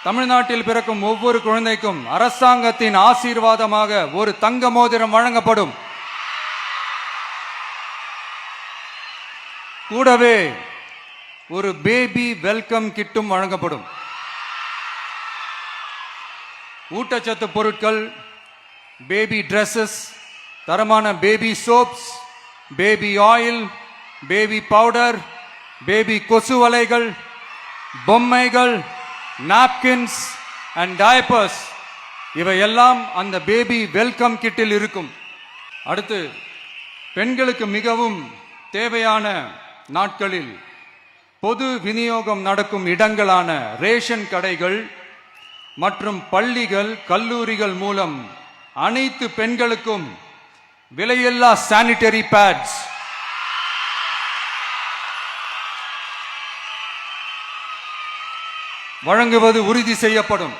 தமிழ்நாட்டில் பிறக்கும் ஒவ்வொரு குழந்தைக்கும் அரசாங்கத்தின் ஆசீர்வாதமாக ஒரு தங்க மோதிரம் வழங்கப்படும். கூடவே ஒரு பேபி வெல்கம் கிட்டும் வழங்கப்படும். ஊட்டச்சத்து பொருட்கள், பேபி டிரெஸ்ஸஸ், தரமான baby soaps, baby oil, baby powder, baby கொசு வலைகள், பொம்மைகள், நாப்கின்ஸ் அண்ட் டயப்பர்ஸ் இவையெல்லாம் அந்த பேபி வெல்கம் கிட்டில் இருக்கும். அடுத்து, பெண்களுக்கு மிகவும் தேவையான நாட்களில் பொது விநியோகம் நடக்கும் இடங்களான ரேஷன் கடைகள் மற்றும் பள்ளிகள், கல்லூரிகள் மூலம் அனைத்து பெண்களுக்கும் விலையில்லா சானிட்டரி பேட்ஸ், வழங்குவது உறுதி செய்யப்படும்.